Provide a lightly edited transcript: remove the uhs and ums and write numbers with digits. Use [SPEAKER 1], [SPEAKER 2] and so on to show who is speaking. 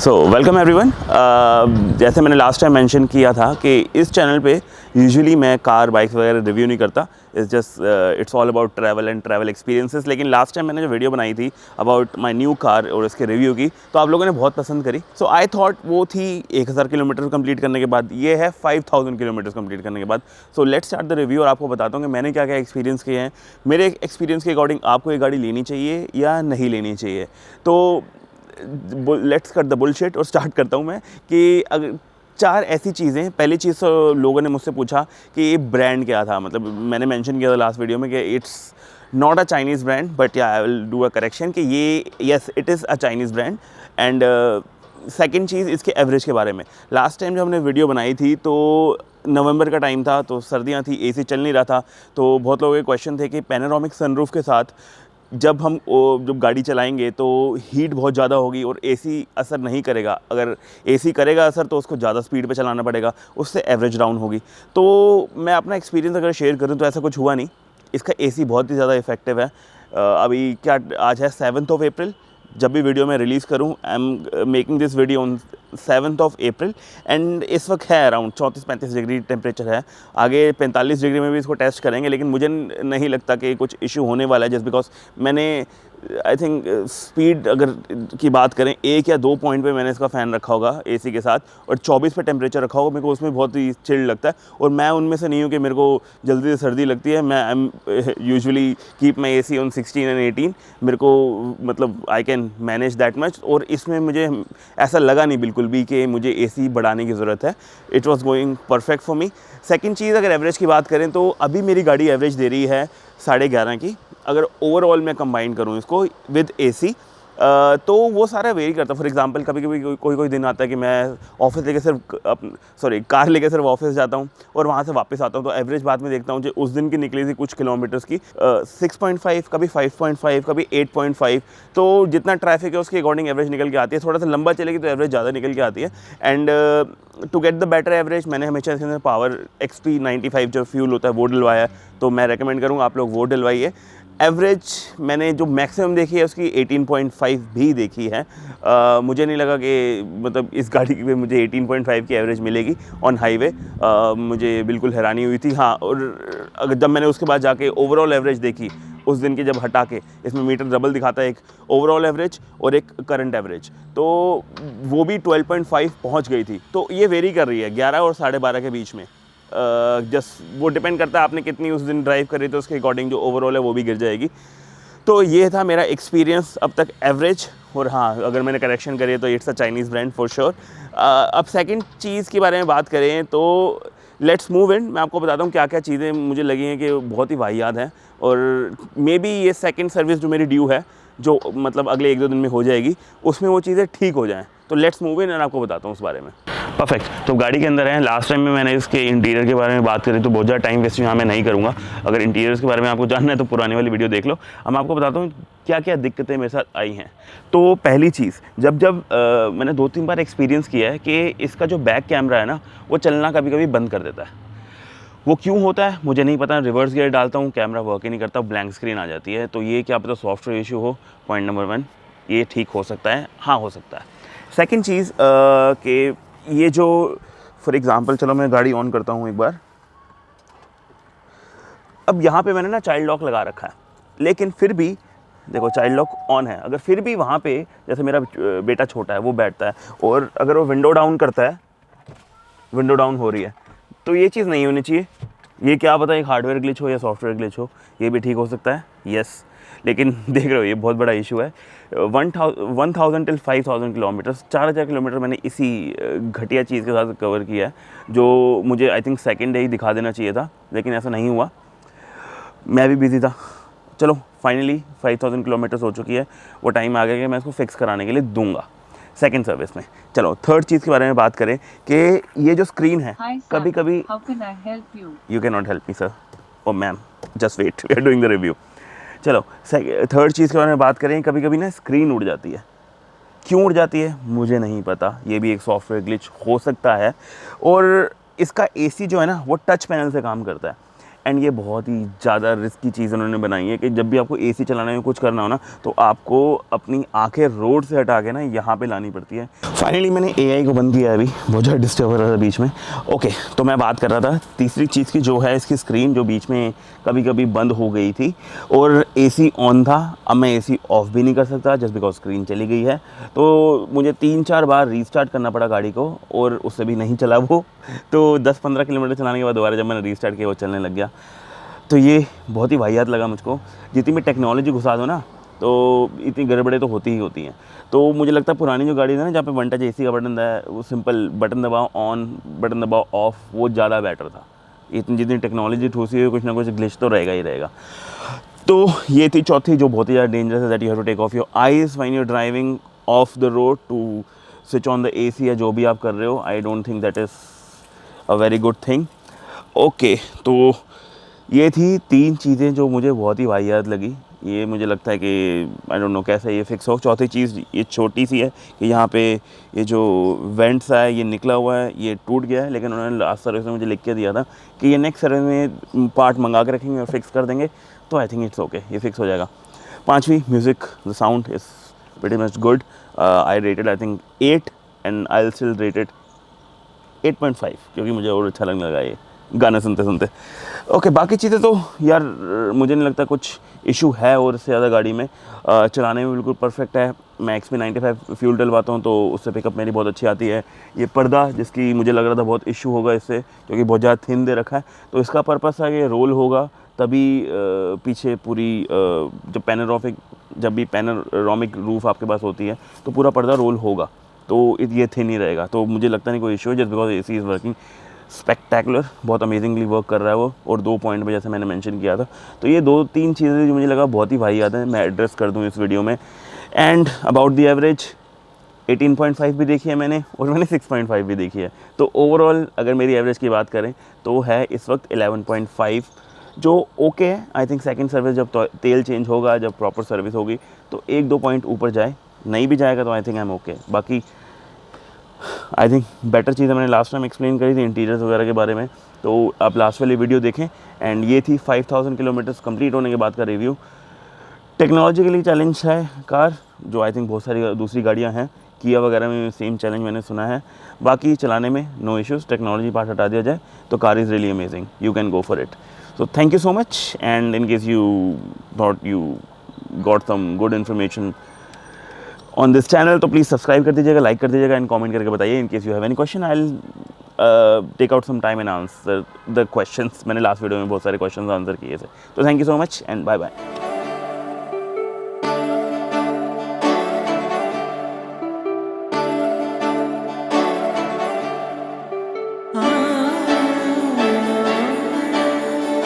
[SPEAKER 1] So welcome everyone. जैसे मैंने last time mention किया था कि इस चैनल पे यूजुअली मैं कार बाइक्स वगैरह रिव्यू नहीं करता। It's all about travel and travel experiences. लेकिन लास्ट टाइम मैंने जो वीडियो बनाई थी अबाउट माय न्यू कार और उसके रिव्यू की, तो आप लोगों ने बहुत पसंद करी। सो आई थॉट वो थी 1000 किलोमीटर कंप्लीट करने के बाद, ये है 5000 किलोमीटर कंप्लीट करने के बाद। So let's start the review और आपको बताता हूँ कि मैंने क्या क्या एक्सपीरियंस किए हैं। मेरे एक्सपीरियंस के अकॉर्डिंग आपको ये गाड़ी लेनी चाहिए या नहीं लेनी चाहिए। तो लेट्स कट द बुलशिट और स्टार्ट करता हूँ मैं कि अगर 4 ऐसी चीज़ें। पहली चीज़ तो लोगों ने मुझसे पूछा कि ये ब्रांड क्या था। मतलब मैंने मेंशन किया था लास्ट वीडियो में कि it's not a Chinese brand, but yeah I will do a correction कि ये yes it is a Chinese brand. And second चीज़ इसके एवरेज के बारे में। लास्ट टाइम जब हमने वीडियो बनाई थी तो नवंबर का टाइम था, तो सर्दियाँ थी, एसी चल नहीं रहा था। तो बहुत लोगों के क्वेश्चन थे कि पैनोरामिक सनरूफ के साथ जब गाड़ी चलाएंगे तो हीट बहुत ज़्यादा होगी और एसी असर नहीं करेगा। अगर एसी करेगा असर तो उसको ज़्यादा स्पीड पे चलाना पड़ेगा, उससे एवरेज डाउन होगी। तो मैं अपना एक्सपीरियंस अगर शेयर करूं तो ऐसा कुछ हुआ नहीं। इसका एसी बहुत ही ज़्यादा इफेक्टिव है। अभी क्या आज है 7 अप्रैल। जब भी वीडियो मैं रिलीज़ करूं, I am making this video on 7 April and इस वक्त है अराउंड 34-35 डिग्री टेम्परेचर है। आगे 45 डिग्री में भी इसको टेस्ट करेंगे, लेकिन मुझे नहीं लगता कि कुछ इशू होने वाला है। जस्ट बिकॉज मैंने आई थिंक स्पीड अगर की बात करें 1 या 2 पॉइंट पे मैंने इसका फ़ैन रखा होगा एसी के साथ, और 24 पे टेम्परेचर रखा होगा। मेरे को उसमें बहुत ही चिल्ड लगता है और मैं उनमें से नहीं हूँ कि मेरे को जल्दी से सर्दी लगती है। मैं I am usually keep my AC on 16 and 18। मेरे को मतलब I can manage that much, और इसमें मुझे ऐसा लगा नहीं बिल्कुल भी कि मुझे एसी बढ़ाने की ज़रूरत है। It was going perfect for me. Second चीज़, अगर एवरेज की बात करें तो अभी मेरी गाड़ी एवरेज दे रही है 11.5 की। अगर ओवरऑल मैं कंबाइन करूँ इसको विद एसी, तो वो सारा वेरी करता है। फॉर एग्जांपल कभी कभी कोई दिन आता है कि मैं ऑफिस लेके सिर्फ कार लेके सिर्फ ऑफिस जाता हूँ और वहाँ से वापस आता हूँ, तो एवरेज बाद में देखता हूँ कि उस दिन की निकली थी कुछ किलोमीटर्स की 6.5, कभी 5.5, कभी 8.5। तो जितना ट्रैफिक है उसके अकॉर्डिंग एवरेज निकल के आती है। थोड़ा सा लंबा चलेगी तो एवरेज ज़्यादा निकल के आती है। And to get the better average मैंने हमेशा इसके अंदर पावर XP 95 जो फ्यूल होता है वो डलवाया है, तो मैं रेकमेंड करूँगा आप लोग वो डलवाइए। एवरेज मैंने जो मैक्सिमम देखी है उसकी 18.5 भी देखी है। मुझे नहीं लगा कि मतलब इस गाड़ी की मुझे 18.5 की एवरेज मिलेगी ऑन हाईवे। मुझे बिल्कुल हैरानी हुई थी। हाँ, और अगर जब मैंने उसके बाद जाके ओवरऑल एवरेज देखी उस दिन की, जब हटा के इसमें मीटर डबल दिखाता है, एक ओवरऑल एवरेज और एक करंट एवरेज, तो वो भी 12.5 पहुँच गई थी। तो ये वेरी कर रही है 11 और 12.5 के बीच में। जस्ट वो डिपेंड करता है आपने कितनी उस दिन ड्राइव करी, तो उसके अकॉर्डिंग जो ओवरऑल है वो भी गिर जाएगी। तो ये था मेरा एक्सपीरियंस अब तक एवरेज। और हाँ, अगर मैंने करेक्शन करी है तो it's a Chinese brand for sure. अब सेकंड चीज़ के बारे में बात करें तो लेट्स मूव इन। मैं आपको बताता हूँ क्या क्या चीज़ें मुझे लगी हैं कि बहुत ही वाहियात हैं, और मे बी ये सेकंड सर्विस जो मेरी ड्यू है, जो मतलब अगले 1-2 दिन में हो जाएगी, उसमें वो चीज़ें ठीक हो जाएँ। तो लेट्स मूव इन और आपको बताता हूँ उस बारे में। परफेक्ट। तो गाड़ी के अंदर है। लास्ट टाइम में मैंने इसके इंटीरियर के बारे में बात करी तो बहुत ज़्यादा टाइम वेस्ट यहाँ मैं नहीं करूँगा। अगर इंटीरियर्स के बारे में आपको जानना है तो पुरानी वाली वीडियो देख लो। अब मैं आपको बताता हूँ क्या क्या दिक्कतें मेरे साथ आई हैं। तो पहली चीज़, जब मैंने 2-3 बार एक्सपीरियंस किया है कि इसका जो बैक कैमरा है ना, वो चलना कभी कभी बंद कर देता है। वो क्यों होता है मुझे नहीं पता। रिवर्स गियर डालता हूँ, कैमरा वर्क ही नहीं करता, ब्लैंक स्क्रीन आ जाती है। तो ये क्या पता सॉफ्टवेयर इशू हो। पॉइंट नंबर 1, ये ठीक हो सकता है। हाँ, हो सकता है। सेकेंड चीज़ कि ये जो फॉर एग्ज़ाम्पल, चलो मैं गाड़ी ऑन करता हूँ एक बार। अब यहाँ पे मैंने ना चाइल्ड लॉक लगा रखा है, लेकिन फिर भी देखो चाइल्ड लॉक ऑन है। अगर फिर भी वहाँ पे जैसे मेरा बेटा छोटा है वो बैठता है और अगर वो विंडो डाउन करता है, विंडो डाउन हो रही है, तो ये चीज़ नहीं होनी चाहिए। ये क्या पता एक हार्डवेयर ग्लिच हो या सॉफ्टवेयर ग्लिच हो, ये भी ठीक हो सकता है। यस, लेकिन देख रहे हो ये बहुत बड़ा इशू है। 1000 टिल 5000 किलोमीटर्स, 4000 किलोमीटर मैंने इसी घटिया चीज़ के साथ कवर किया है, जो मुझे आई थिंक सेकेंड डे ही दिखा देना चाहिए था, लेकिन ऐसा नहीं हुआ। मैं भी बिज़ी था। चलो फाइनली 5000 किलोमीटर्स हो चुकी है। वो टाइम आ गया कि मैं इसको फिक्स कराने के लिए दूंगा सेकंड सर्विस में। चलो थर्ड चीज़ के बारे में बात करें कि ये जो स्क्रीन है, कभी कभी you can not help me sir. Oh ma'am, just wait, we are doing the review. चलो थर्ड चीज़ के बारे में बात करें, कभी कभी ना स्क्रीन उड़ जाती है। क्यों उड़ जाती है मुझे नहीं पता, ये भी एक सॉफ्टवेयर ग्लिच हो सकता है। और इसका एसी जो है ना वो टच पैनल से काम करता है। एंड ये बहुत ही ज़्यादा रिस्की चीज़ उन्होंने बनाई है कि जब भी आपको एसी चलाने में कुछ करना हो ना, तो आपको अपनी आंखें रोड से हटा के ना यहाँ पे लानी पड़ती है। फाइनली मैंने एआई को बंद किया है, अभी बहुत ज़्यादा डिस्टर्ब हो रहा था बीच में। ओके, तो मैं बात कर रहा था तीसरी चीज़ की, जो है इसकी स्क्रीन, जो बीच में कभी कभी बंद हो गई थी और एसी ऑन था। अब मैं एसी ऑफ भी नहीं कर सकता जस्ट बिकॉज स्क्रीन चली गई है, तो मुझे 3-4 बार रीस्टार्ट करना पड़ा गाड़ी को, और उससे भी नहीं चला वो। तो 10-15 किलोमीटर चलाने के बाद दोबारा जब मैंने रीस्टार्ट किया वो चलने लग गया। तो ये बहुत ही वाहियात लगा मुझको। जितनी भी टेक्नोलॉजी घुसा दो ना, तो इतनी गड़बड़ें तो होती ही होती हैं। तो मुझे लगता है पुरानी जो गाड़ी है ना, जहाँ पे 1 टच एसी का बटन है, वो सिंपल बटन दबाओ ऑन, बटन दबाओ ऑफ, वो ज़्यादा बेटर था। इतनी जितनी टेक्नोलॉजी ठूसी हुई, कुछ ना कुछ ग्लिच तो रहेगा ही रहेगा। तो ये थी चौथी, जो बहुत ही ज़्यादा डेंजरस है, that you have to take off your eyes when you are driving off the road to switch on the AC, या जो भी आप कर रहे हो। I don't think that is a very good thing. Okay, तो ये थी 3 चीज़ें जो मुझे बहुत ही वाहियात लगी। ये मुझे लगता है कि आई डोंट नो कैसे ये फिक्स हो। चौथी चीज़ ये छोटी सी है कि यहाँ पे ये जो वेंट्स है ये निकला हुआ है, ये टूट गया है, लेकिन उन्होंने लास्ट सर्विस में मुझे लिख के दिया था कि ये नेक्स्ट सर्विस में पार्ट मंगा के रखेंगे और फिक्स कर देंगे। तो आई थिंक इट्स ओके, ये फिक्स हो जाएगा। 5वीं, music, the sound is pretty much good. I rated I think 8 and I will still rate it 8.5, क्योंकि मुझे और अच्छा लगने लगा ये गाना सुनते सुनते। ओके, बाकी चीज़ें तो यार मुझे नहीं लगता कुछ इशू है और इससे ज़्यादा गाड़ी में। चलाने में बिल्कुल परफेक्ट है। मैं XP 95 फ्यूल डलवाता हूँ तो उससे पिकअप मेरी बहुत अच्छी आती है। ये पर्दा, जिसकी मुझे लग रहा था बहुत इशू होगा इससे, क्योंकि बहुत ज़्यादा थिन दे रखा है, तो इसका पर्पस है कि रोल होगा तभी पीछे पूरी जब भी पैनोरामिक रूफ आपके पास होती है तो पूरा पर्दा रोल होगा, तो ये थिन ही रहेगा। तो मुझे लगता नहीं कोई इशू है, just because AC is working spectacular, बहुत अमेजिंगली वर्क कर रहा है वो। और 2 पॉइंट पे जैसे मैंने मेंशन किया था, तो ये 2-3 चीज़ें जो मुझे लगा बहुत ही वाहियात है, मैं एड्रेस कर दूँ इस वीडियो में। एंड अबाउट द एवरेज 18.5 भी देखी है मैंने, और मैंने 6.5 भी देखी है। तो ओवरऑल अगर मेरी एवरेज की बात करें तो है इस वक्त 11.5, जो ओके है। आई थिंक सेकंड सर्विस जब तेल चेंज होगा, जब प्रॉपर सर्विस होगी, तो 1-2 पॉइंट ऊपर जाए, नहीं भी जाएगा तो I think I am okay. बाकी आई थिंक बेटर चीज़ें मैंने लास्ट टाइम एक्सप्लेन करी थी इंटीरियर्स वगैरह के बारे में, तो आप लास्ट वाली वीडियो देखें। एंड ये थी 5000 किलोमीटर्स कंप्लीट होने के बाद का रिव्यू। टेक्नोलॉजिकली चैलेंज है कार, जो आई थिंक बहुत सारी दूसरी गाड़ियाँ हैं, किया वगैरह में सेम चैलेंज मैंने सुना है। बाकी चलाने में नो इश्यूज़, टेक्नोलॉजी पार्ट हटा दिया जाए तो car is really amazing, you can go for it. So thank you so much, and in case you thought you got some good information on this channel, तो please subscribe कर दीजिएगा, like कर दीजिएगा, and comment करके बताइए। In case you have any question, I will take out some time and answer the questions. मैंने last video में बहुत सारे क्वेश्चंस आंसर किए थे। तो thank you so much and bye bye.